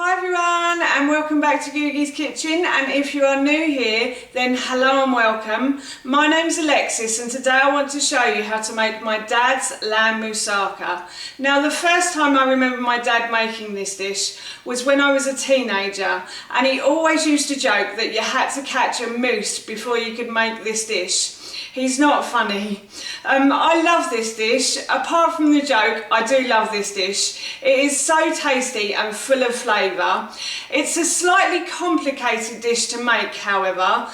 Hi everyone and welcome back to Googie's Kitchen, and if you are new here then hello and welcome. My name's Alexis and today I want to show you how to make my dad's lamb moussaka. Now the first time I remember my dad making this dish was when I was a teenager, and he always used to joke that you had to catch a moose before you could make this dish. He's not funny. I love this dish. Apart from the joke, I do love this dish. It is so tasty and full of flavour. It's a slightly complicated dish to make, however.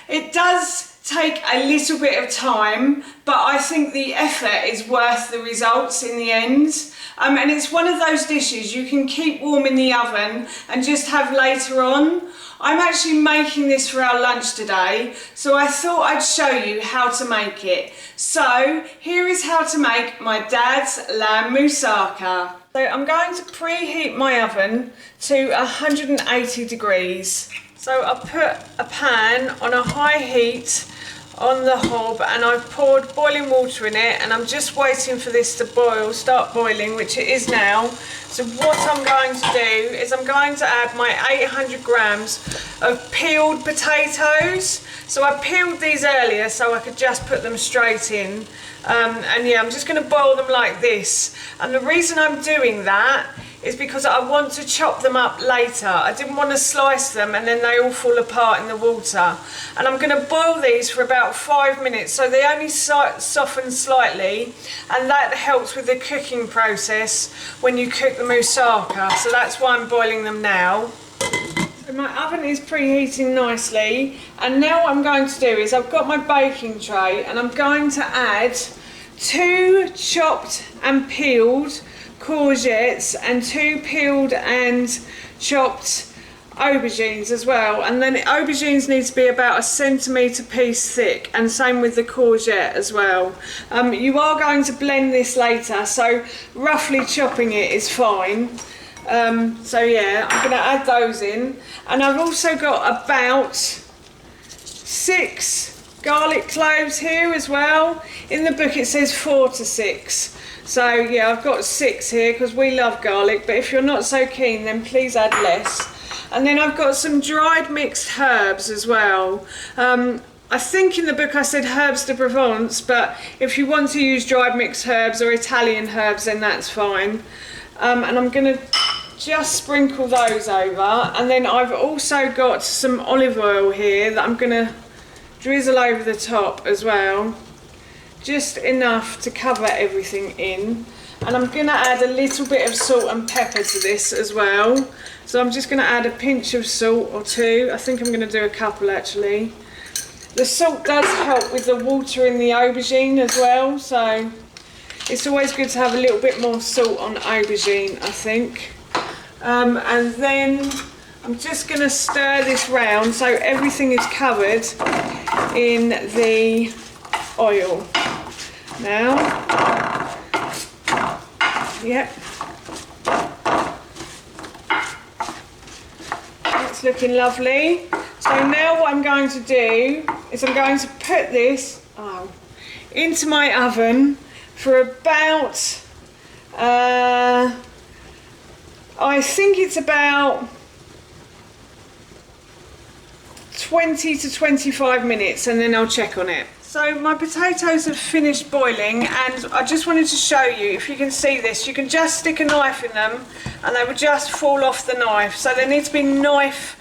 It does take a little bit of time, but I think the effort is worth the results in the end. And it's one of those dishes you can keep warm in the oven and just have later on. I'm actually making this for our lunch today, so I thought I'd show you how to make it. So here is how to make my dad's lamb moussaka. So I'm going to preheat my oven to 180 degrees. So I put a pan on a high heat on the hob, and I've poured boiling water in it, and I'm just waiting for this to start boiling, which it is now. So what I'm going to do is I'm going to add my 800 grams of peeled potatoes. So I peeled these earlier so I could just put them straight in. And yeah, I'm just going to boil them like this. And the reason I'm doing that is because I want to chop them up later. I didn't want to slice them and then they all fall apart in the water. And I'm going to boil these for about 5 minutes, so they only soften slightly, and that helps with the cooking process when you cook the moussaka. So that's why I'm boiling them now. So my oven is preheating nicely, and now what I'm going to do is I've got my baking tray and I'm going to add 2 chopped and peeled courgettes and 2 peeled and chopped aubergines as well, and then the aubergines need to be about 1 centimetre piece thick, and same with the courgette as well. You are going to blend this later, so roughly chopping it is fine. So yeah, I'm going to add those in, and I've also got about 6 garlic cloves here as well. In the book it says 4 to 6. So yeah, I've got 6 here because we love garlic, but if you're not so keen then please add less. And then I've got some dried mixed herbs as well. I think in the book I said herbs de Provence, but if you want to use dried mixed herbs or Italian herbs then that's fine. And I'm going to just sprinkle those over, and then I've also got some olive oil here that I'm going to drizzle over the top as well. Just enough to cover everything in, and I'm going to add a little bit of salt and pepper to this as well. So I'm just going to add a pinch of salt or 2. I think I'm going to do a couple actually. The salt does help with the water in the aubergine as well, so it's always good to have a little bit more salt on aubergine, I think. And then I'm just going to stir this round so everything is covered in the oil. Now, yep, that's looking lovely. So now what I'm going to do is I'm going to put this into my oven for about, I think it's about 20 to 25 minutes, and then I'll check on it. So my potatoes have finished boiling, and I just wanted to show you, if you can see this, you can just stick a knife in them and they will just fall off the knife. So they need to be knife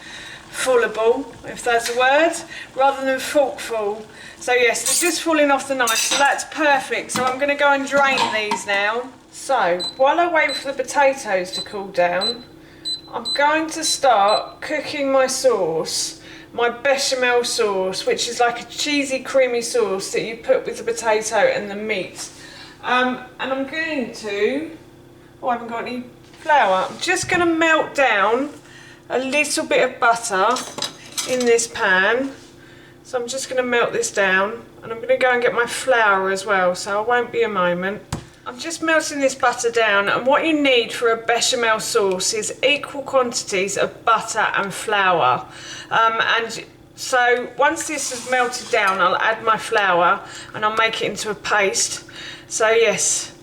fullable, if that's a word, rather than forkful. So yes, they're just falling off the knife, so that's perfect. So I'm going to go and drain these now. So while I wait for the potatoes to cool down, I'm going to start cooking my sauce. My bechamel sauce, which is like a cheesy creamy sauce that you put with the potato and the meat. And I'm going to, I haven't got any flour. I'm just going to melt down a little bit of butter in this pan. So I'm just going to melt this down, and I'm going to go and get my flour as well, so I won't be a moment. I'm just melting this butter down, and what you need for a bechamel sauce is equal quantities of butter and flour. And so once this is melted down, I'll add my flour and I'll make it into a paste. So yes,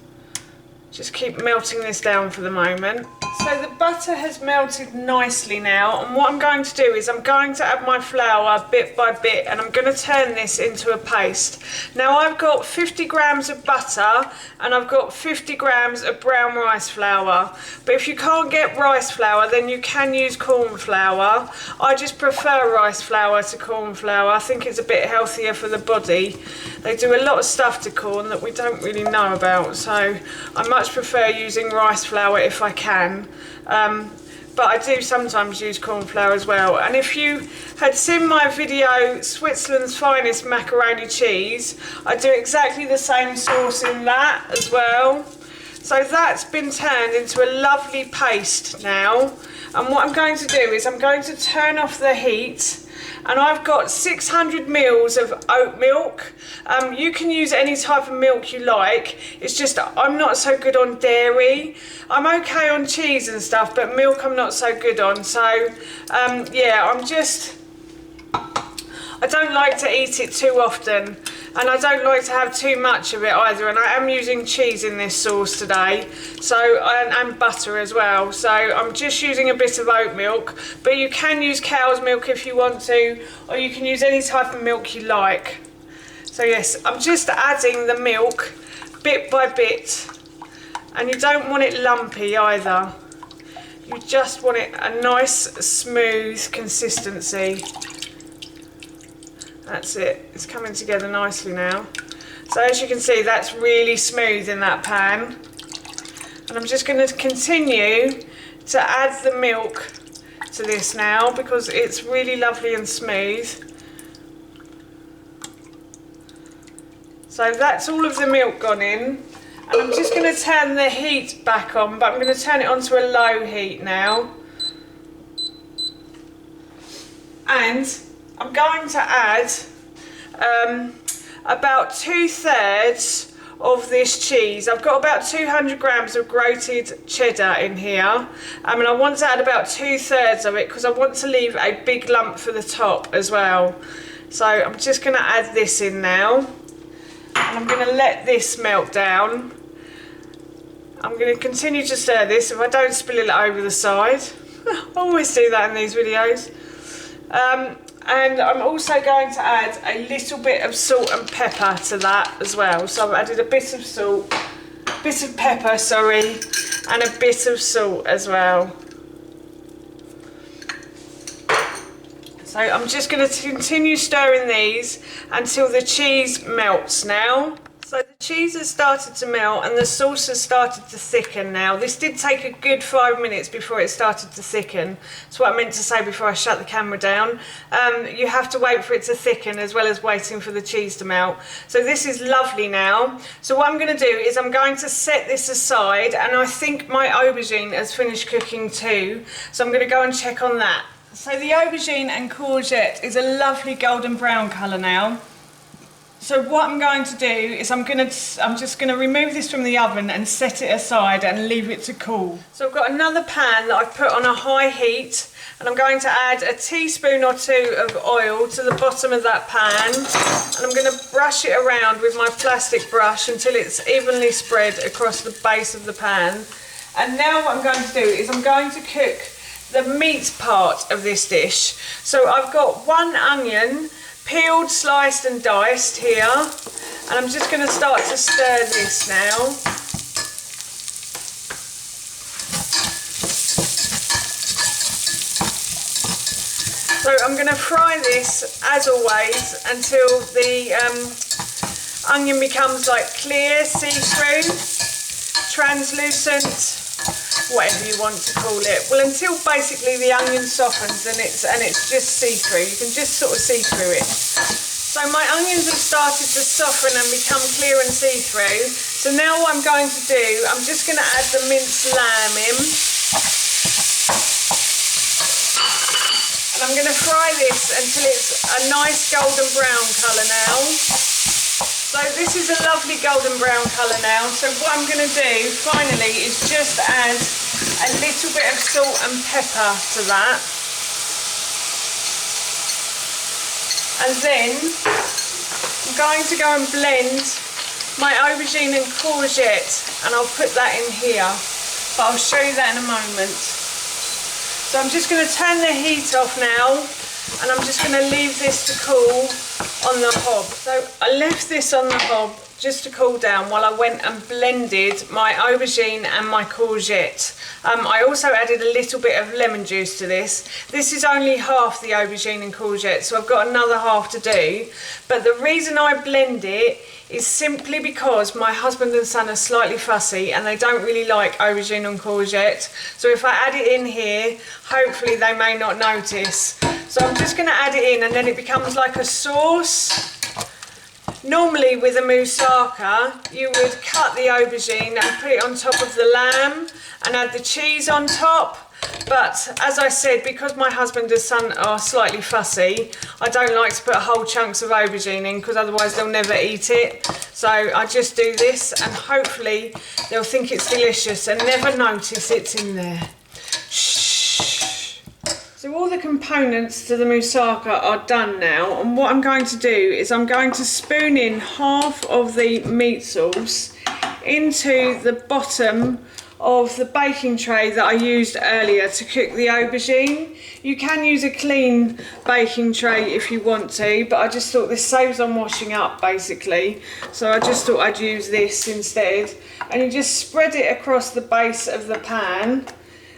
Just keep melting this down for the moment. So the butter has melted nicely now, and what I'm going to do is I'm going to add my flour bit by bit, and I'm going to turn this into a paste. Now I've got 50 grams of butter and I've got 50 grams of brown rice flour, but if you can't get rice flour then you can use corn flour. I just prefer rice flour to corn flour. I think it's a bit healthier for the body. They do a lot of stuff to corn that we don't really know about, so I much prefer using rice flour if I can. But I do sometimes use corn flour as well. And if you had seen my video, Switzerland's Finest Macaroni Cheese, I do exactly the same sauce in that as well. So that's been turned into a lovely paste now. And what I'm going to do is I'm going to turn off the heat, and I've got 600 mils of oat milk. You can use any type of milk you like. It's just I'm not so good on dairy. I'm okay on cheese and stuff, but milk I'm not so good on. So yeah, I don't like to eat it too often, and I don't like to have too much of it either. And I am using cheese in this sauce today, so and butter as well. So I'm just using a bit of oat milk, but you can use cow's milk if you want to, or you can use any type of milk you like. So yes, I'm just adding the milk bit by bit, and you don't want it lumpy either. You just want it a nice smooth consistency. That's it, it's coming together nicely now. So as you can see, that's really smooth in that pan. And I'm just going to continue to add the milk to this now because it's really lovely and smooth. So that's all of the milk gone in. And I'm just going to turn the heat back on, but I'm going to turn it on to a low heat now. And I'm going to add about 2/3 of this cheese. I've got about 200 grams of grated cheddar in here, and I want to add about 2/3 of it because I want to leave a big lump for the top as well. So I'm just going to add this in now, and I'm going to let this melt down. I'm going to continue to stir this. If I don't spill it over the side, I always do that in these videos. And I'm also going to add a little bit of salt and pepper to that as well. So I've added a bit of salt, bit of pepper, sorry, and a bit of salt as well. So I'm just going to continue stirring these until the cheese melts now. So the cheese has started to melt and the sauce has started to thicken now. This did take a good 5 minutes before it started to thicken. That's what I meant to say before I shut the camera down. You have to wait for it to thicken as well as waiting for the cheese to melt. So this is lovely now. So what I'm going to do is I'm going to set this aside, and I think my aubergine has finished cooking too. So I'm going to go and check on that. So the aubergine and courgette is a lovely golden brown colour now. So what I'm going to do is I'm just going to remove this from the oven and set it aside and leave it to cool. So I've got another pan that I've put on a high heat, and I'm going to add a teaspoon or two of oil to the bottom of that pan, and I'm going to brush it around with my plastic brush until it's evenly spread across the base of the pan. And now what I'm going to do is I'm going to cook the meat part of this dish. So I've got 1 onion, peeled, sliced and diced here, and I'm just going to start to stir this now. So I'm going to fry this as always until the onion becomes like clear, see-through, translucent, whatever you want to call it. Well, until basically the onion softens and it's just see-through. You can just sort of see through it. So my onions have started to soften and become clear and see-through. So now what I'm going to do, I'm just going to add the minced lamb in. And I'm going to fry this until it's a nice golden brown colour now. So this is a lovely golden brown colour now. So what I'm going to do finally is just add a little bit of salt and pepper to that. And then I'm going to go and blend my aubergine and courgette, and I'll put that in here, but I'll show you that in a moment. So I'm just going to turn the heat off now, and I'm just going to leave this to cool on the hob. So I left this on the hob just to cool down while I went and blended my aubergine and my courgette. I also added a little bit of lemon juice to this. This is only half the aubergine and courgette, so I've got another half to do. But the reason I blend it is simply because my husband and son are slightly fussy and they don't really like aubergine and courgette. So if I add it in here, hopefully they may not notice. So I'm just going to add it in, and then it becomes like a sauce. Normally with a moussaka, you would cut the aubergine and put it on top of the lamb and add the cheese on top. But as I said, because my husband and son are slightly fussy, I don't like to put whole chunks of aubergine in because otherwise they'll never eat it. So I just do this, and hopefully they'll think it's delicious and never notice it's in there. Shh. So all the components to the moussaka are done now, and what I'm going to do is I'm going to spoon in half of the meat sauce into the bottom of the baking tray that I used earlier to cook the aubergine. You can use a clean baking tray if you want to, but I just thought this saves on washing up basically, so I just thought I'd use this instead. And you just spread it across the base of the pan.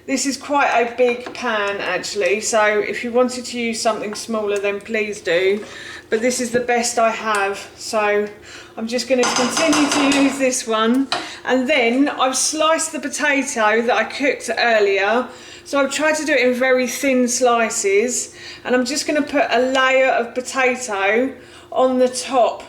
This is quite a big pan actually, so if you wanted to use something smaller then please do, but this is the best I have, so I'm just going to continue to use this one. And then I've sliced the potato that I cooked earlier, so I've tried to do it in very thin slices, and I'm just going to put a layer of potato on the top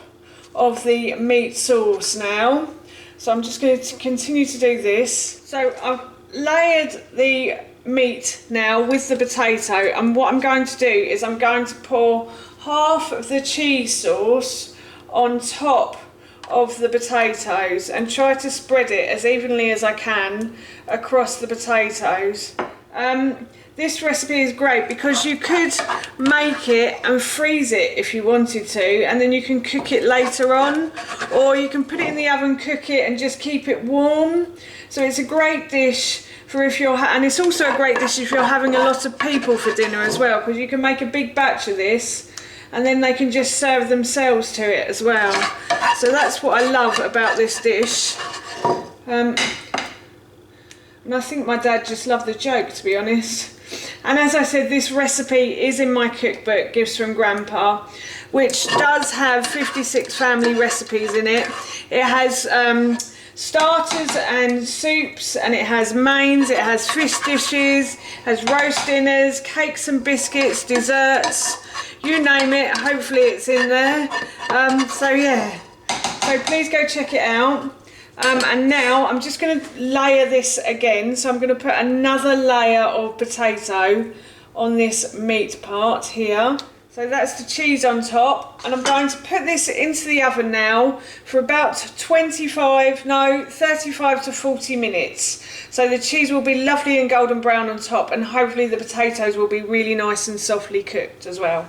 of the meat sauce now. So I'm just going to continue to do this. So I've layered the meat now with the potato, and what I'm going to do is I'm going to pour half of the cheese sauce on top of the potatoes and try to spread it as evenly as I can across the potatoes. This recipe is great because you could make it and freeze it if you wanted to, and then you can cook it later on, or you can put it in the oven, cook it and just keep it warm. So it's a great dish for if you're, and it's also a great dish if you're having a lot of people for dinner as well, because you can make a big batch of this and then they can just serve themselves to it as well. So that's what I love about this dish. And I think my dad just loved the joke, to be honest. And as I said, this recipe is in my cookbook, Gifts from Grandpa, which does have 56 family recipes in it. It has starters and soups, and it has mains, it has fish dishes, has roast dinners, cakes and biscuits, desserts, you name it, hopefully it's in there. So yeah, so please go check it out. And now I'm just going to layer this again, so I'm going to put another layer of potato on this meat part here. So that's the cheese on top, and I'm going to put this into the oven now for about 35 to 40 minutes. So the cheese will be lovely and golden brown on top, and hopefully the potatoes will be really nice and softly cooked as well.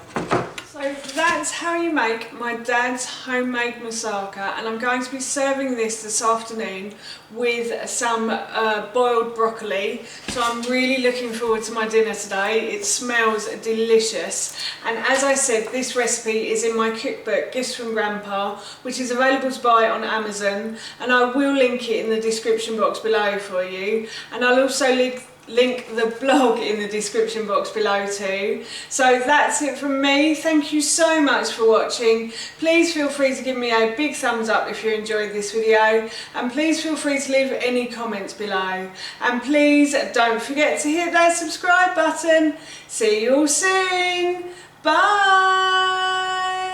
So that's how you make my dad's homemade moussaka, and I'm going to be serving this afternoon with some boiled broccoli. So I'm really looking forward to my dinner today. It smells delicious, and as I said, this recipe is in my cookbook Gifts from Grandpa, which is available to buy on Amazon, and I will link it in the description box below for you, and I'll also link the blog in the description box below too. So that's it from me. Thank you so much for watching. Please feel free to give me a big thumbs up if you enjoyed this video, and please feel free to leave any comments below, and please don't forget to hit that subscribe button. See you all soon. Bye.